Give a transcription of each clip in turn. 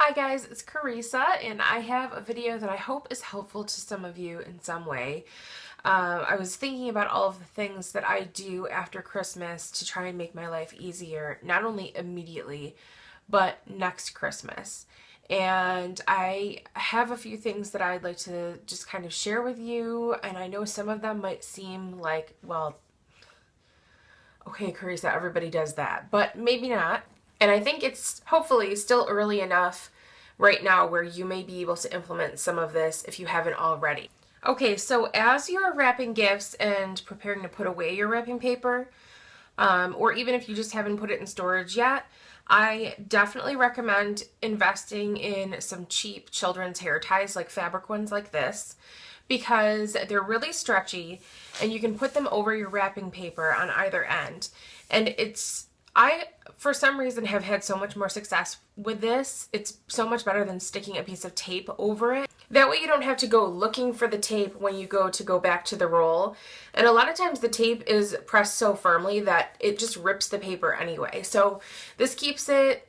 Hi guys, it's Carissa, and I have a video that I hope is helpful to some of you in some way. I was thinking about all of the things that I do after Christmas to try and make my life easier, not only immediately, but next Christmas. And I have a few things that I'd like to just kind of share with you, and I know some of them might seem like, well, okay, Carissa, everybody does that, but maybe not. And I think it's hopefully still early enough right now where you may be able to implement some of this if you haven't already. Okay, so as you're wrapping gifts and preparing to put away your wrapping paper, or even if you just haven't put it in storage yet, I definitely recommend investing in some cheap children's hair ties, like fabric ones like this, because they're really stretchy and you can put them over your wrapping paper on either end. And I, for some reason, have had so much more success with this. It's so much better than sticking a piece of tape over it. That way you don't have to go looking for the tape when you go back to the roll. And a lot of times the tape is pressed so firmly that it just rips the paper anyway. So this keeps it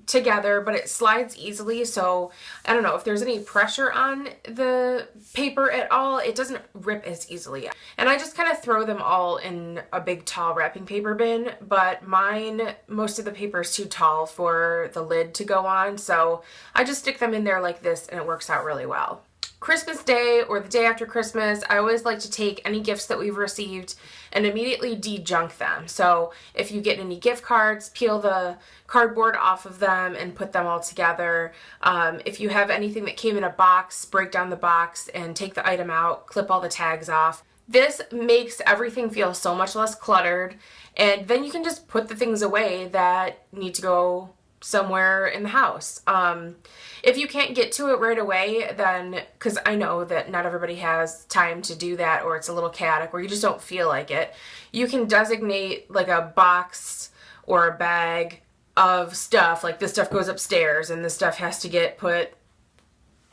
together, but it slides easily, so I don't know if there's any pressure on the paper at all, it doesn't rip as easily. And I just kind of throw them all in a big tall wrapping paper bin, but mine, most of the paper is too tall for the lid to go on, so I just stick them in there like this and it works out really well. Christmas Day or the day after Christmas, I always like to take any gifts that we've received and immediately de-junk them. So if you get any gift cards, peel the cardboard off of them and put them all together. If you have anything that came in a box, break down the box and take the item out, clip all the tags off. This makes everything feel so much less cluttered, and then you can just put the things away that need to go somewhere in the house. If you can't get to it right away, then, because I know that not everybody has time to do that, or it's a little chaotic, or you just don't feel like it, you can designate like a box or a bag of stuff, like this stuff goes upstairs and this stuff has to get put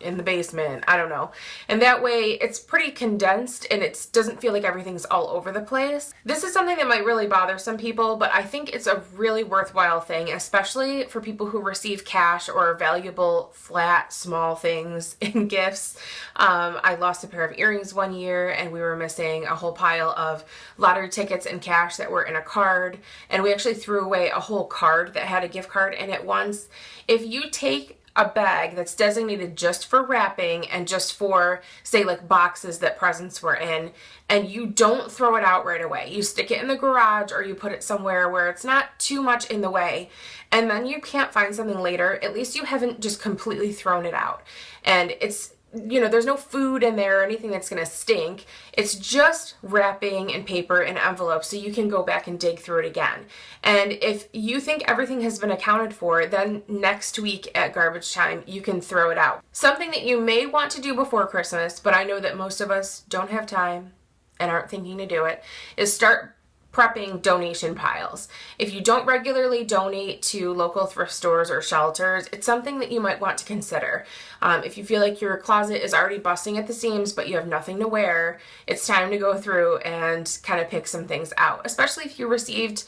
in the basement, I don't know. And that way it's pretty condensed and it doesn't feel like everything's all over the place. This is something that might really bother some people, but I think it's a really worthwhile thing, especially for people who receive cash or valuable, flat, small things in gifts. I lost a pair of earrings one year and we were missing a whole pile of lottery tickets and cash that were in a card, and we actually threw away a whole card that had a gift card in it once. If you take a bag that's designated just for wrapping and just for, say, like boxes that presents were in, and you don't throw it out right away. You stick it in the garage or you put it somewhere where it's not too much in the way, and then you can't find something later, at least you haven't just completely thrown it out. And it's, you know, there's no food in there or anything that's going to stink. It's just wrapping and paper and envelopes, so you can go back and dig through it again. And if you think everything has been accounted for, then next week at garbage time, you can throw it out. Something that you may want to do before Christmas, but I know that most of us don't have time and aren't thinking to do it, is start prepping donation piles. If you don't regularly donate to local thrift stores or shelters, it's something that you might want to consider. If you feel like your closet is already busting at the seams but you have nothing to wear, it's time to go through and kind of pick some things out, especially if you received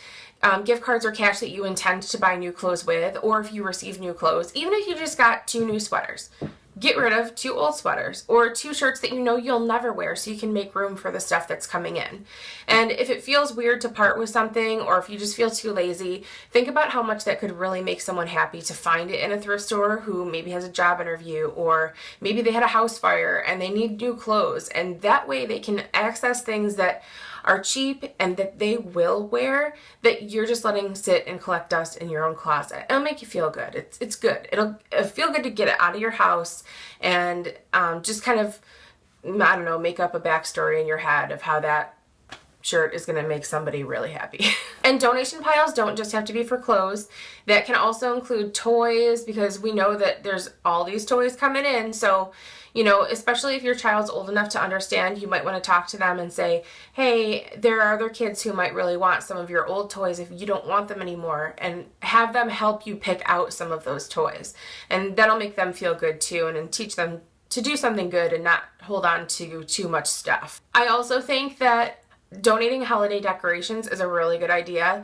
gift cards or cash that you intend to buy new clothes with, or if you receive new clothes, even if you just got 2 new sweaters. Get rid of 2 old sweaters or 2 shirts that you know you'll never wear, so you can make room for the stuff that's coming in. And if it feels weird to part with something, or if you just feel too lazy, think about how much that could really make someone happy to find it in a thrift store who maybe has a job interview, or maybe they had a house fire and they need new clothes, and that way they can access things that are cheap and that they will wear, that you're just letting sit and collect dust in your own closet. It'll make you feel good. It's good. It'll feel good to get it out of your house and just kind of, I don't know, make up a backstory in your head of how that shirt is going to make somebody really happy. And donation piles don't just have to be for clothes. That can also include toys, because we know that there's all these toys coming in. So, you know, especially if your child's old enough to understand, you might want to talk to them and say, hey, there are other kids who might really want some of your old toys if you don't want them anymore, and have them help you pick out some of those toys. And that'll make them feel good too, and teach them to do something good and not hold on to too much stuff. I also think that donating holiday decorations is a really good idea.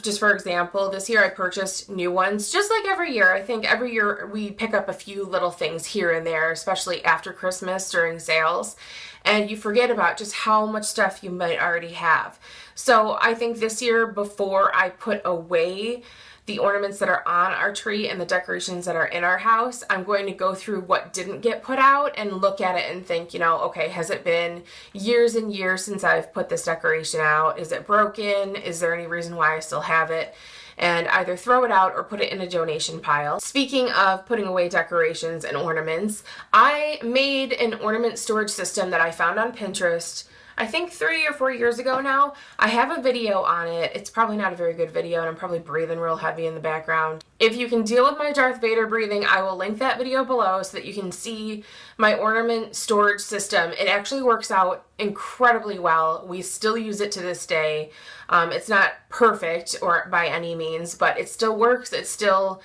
Just for example, this year I purchased new ones, just like every year. I think every year we pick up a few little things here and there, especially after Christmas during sales, and you forget about just how much stuff you might already have. So I think this year, before I put away the ornaments that are on our tree and the decorations that are in our house, I'm going to go through what didn't get put out and look at it and think, okay, has it been years and years since I've put this decoration out? Is it broken? Is there any reason why I still have it? And either throw it out or put it in a donation pile. Speaking of putting away decorations and ornaments, I made an ornament storage system that I found on Pinterest, I think 3 or 4 years ago now. I have a video on it. It's probably not a very good video, and I'm probably breathing real heavy in the background. If you can deal with my Darth Vader breathing, I will link that video below so that you can see my ornament storage system. It actually works out incredibly well. We still use it to this day. It's not perfect or by any means, but it still works. It's still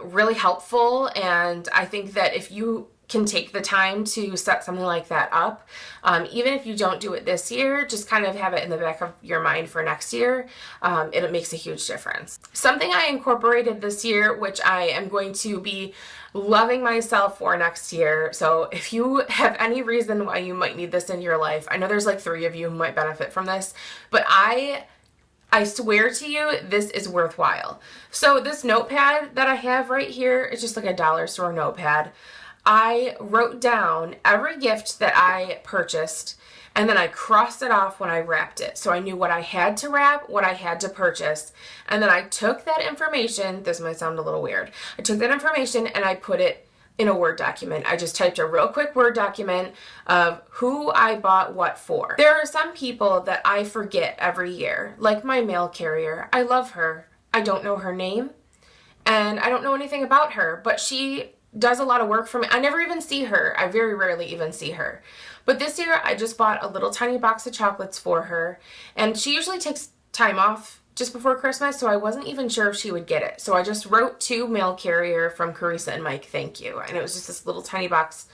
really helpful, and I think that if you can take the time to set something like that up, even if you don't do it this year, just kind of have it in the back of your mind for next year. It makes a huge difference. Something I incorporated this year, which I am going to be loving myself for next year. So if you have any reason why you might need this in your life, I know there's like 3 of you who might benefit from this, but I swear to you, this is worthwhile. So this notepad that I have right here is just like a dollar store notepad. I wrote down every gift that I purchased, and then I crossed it off when I wrapped it. So I knew what I had to wrap, what I had to purchase. And then I took that information, this might sound a little weird, I took that information and I put it in a Word document. I just typed a real quick Word document of who I bought what for. There are some people that I forget every year, like my mail carrier. I love her. I don't know her name, and I don't know anything about her, but she does a lot of work for me. I never even see her. I very rarely even see her. But this year I just bought a little tiny box of chocolates for her, and she usually takes time off just before Christmas, so I wasn't even sure if she would get it. So I just wrote to mail carrier from Carissa and Mike, thank you. And it was just this little tiny box,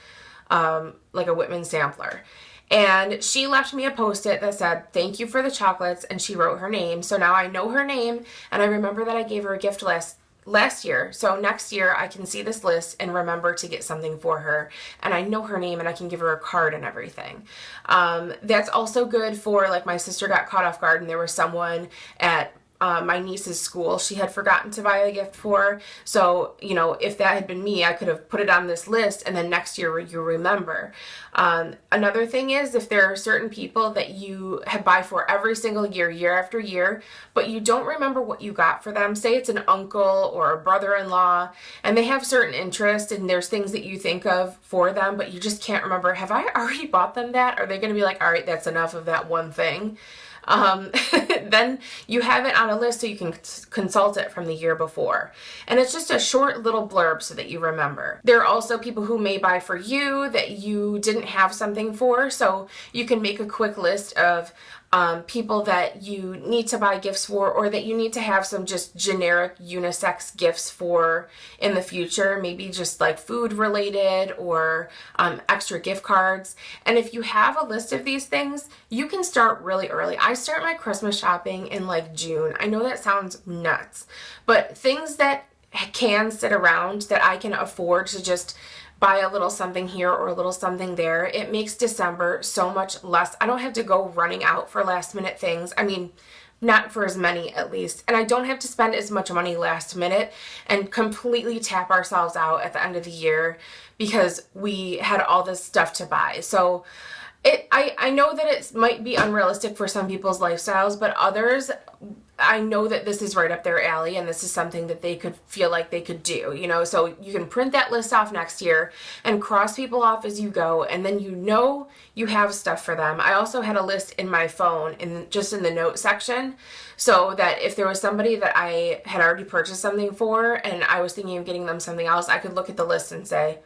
like a Whitman sampler. And she left me a post-it that said, thank you for the chocolates, and she wrote her name. So now I know her name, and I remember that I gave her a gift last year. So next year I can see this list and remember to get something for her, and I know her name and I can give her a card and everything. That's also good for, like, my sister got caught off guard and there was someone at my niece's school she had forgotten to buy a gift for. So, if that had been me, I could have put it on this list, and then next year you remember. Another thing is, if there are certain people that you buy for every single year, year after year, but you don't remember what you got for them, say it's an uncle or a brother-in-law, and they have certain interests and there's things that you think of for them, but you just can't remember, have I already bought them that? Are they going to be like, all right, that's enough of that one thing? Then you have it on a list so you can consult it from the year before. And it's just a short little blurb so that you remember. There are also people who may buy for you that you didn't have something for, so you can make a quick list of people that you need to buy gifts for, or that you need to have some just generic unisex gifts for in the future, maybe just like food related or extra gift cards. And if you have a list of these things, you can start really early. I start my Christmas shopping in like June. I know that sounds nuts, but things that can sit around that I can afford to just buy a little something here or a little something there, it makes December so much less. I don't have to go running out for last minute things. I mean, not for as many at least. And I don't have to spend as much money last minute and completely tap ourselves out at the end of the year because we had all this stuff to buy. So I know that it might be unrealistic for some people's lifestyles, but others, I know that this is right up their alley and this is something that they could feel like they could do, so you can print that list off next year and cross people off as you go, and then you have stuff for them. I also had a list in my phone just in the note section, so that if there was somebody that I had already purchased something for and I was thinking of getting them something else, I could look at the list and say,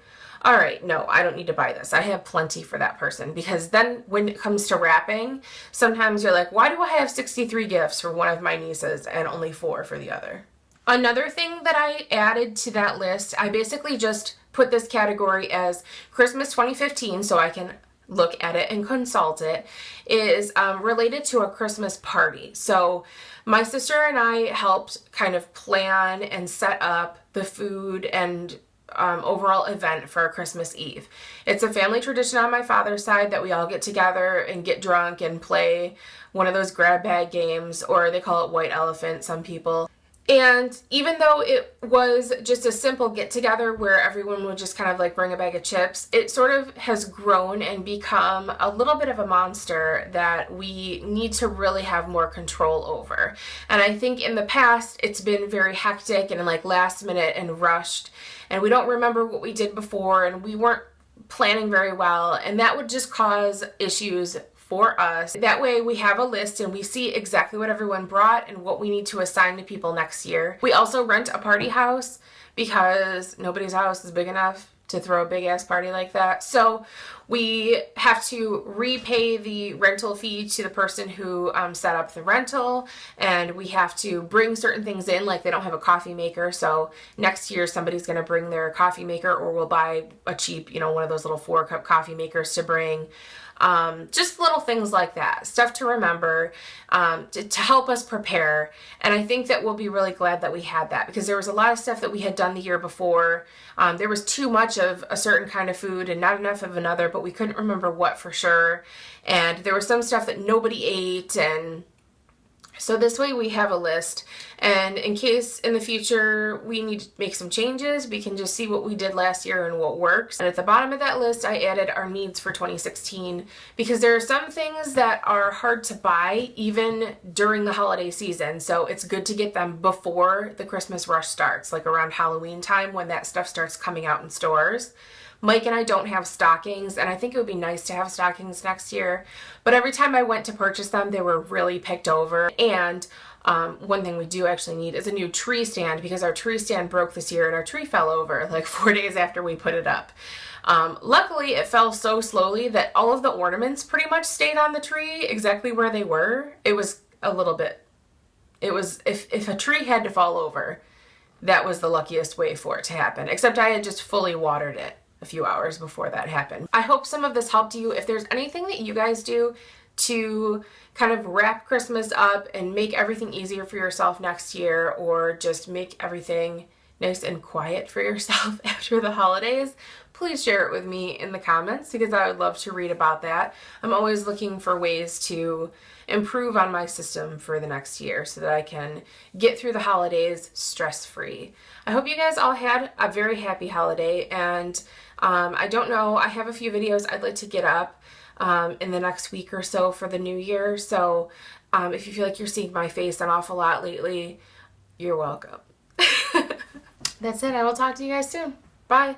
all right, no, I don't need to buy this. I have plenty for that person. Because then when it comes to wrapping, sometimes you're like, why do I have 63 gifts for one of my nieces and only 4 for the other? Another thing that I added to that list, I basically just put this category as Christmas 2015 so I can look at it and consult it, is related to a Christmas party. So my sister and I helped kind of plan and set up the food and overall event for Christmas Eve. It's a family tradition on my father's side that we all get together and get drunk and play one of those grab bag games, or they call it white elephant, some people. And even though it was just a simple get together where everyone would just kind of like bring a bag of chips, it sort of has grown and become a little bit of a monster that we need to really have more control over. And I think in the past it's been very hectic and like last minute and rushed, and we don't remember what we did before, and we weren't planning very well, and that would just cause issues for us. That way we have a list and we see exactly what everyone brought and what we need to assign to people next year. We also rent a party house because nobody's house is big enough to throw a big ass party like that. So we have to repay the rental fee to the person who set up the rental, and we have to bring certain things in, like they don't have a coffee maker, so next year somebody's going to bring their coffee maker, or we'll buy a cheap, one of those little 4-cup coffee makers to bring. Just little things like that, stuff to remember, to help us prepare. And I think that we'll be really glad that we had that, because there was a lot of stuff that we had done the year before. There was too much of a certain kind of food and not enough of another, but we couldn't remember what for sure. And there was some stuff that nobody ate, and so this way we have a list, and in case in the future we need to make some changes, we can just see what we did last year and what works. And at the bottom of that list, I added our needs for 2016, because there are some things that are hard to buy even during the holiday season. So it's good to get them before the Christmas rush starts, like around Halloween time when that stuff starts coming out in stores. Mike and I don't have stockings, and I think it would be nice to have stockings next year, but every time I went to purchase them, they were really picked over. And one thing we do actually need is a new tree stand, because our tree stand broke this year and our tree fell over like 4 days after we put it up. Luckily, it fell so slowly that all of the ornaments pretty much stayed on the tree exactly where they were. It was a little bit, if a tree had to fall over, that was the luckiest way for it to happen, except I had just fully watered it a few hours before that happened. I hope some of this helped you. If there's anything that you guys do to kind of wrap Christmas up and make everything easier for yourself next year, or just make everything nice and quiet for yourself after the holidays, please share it with me in the comments, because I would love to read about that. I'm always looking for ways to improve on my system for the next year so that I can get through the holidays stress-free. I hope you guys all had a very happy holiday, and I don't know, I have a few videos I'd like to get up in the next week or so for the new year, so if you feel like you're seeing my face an awful lot lately, you're welcome. That's it. I will talk to you guys soon. Bye.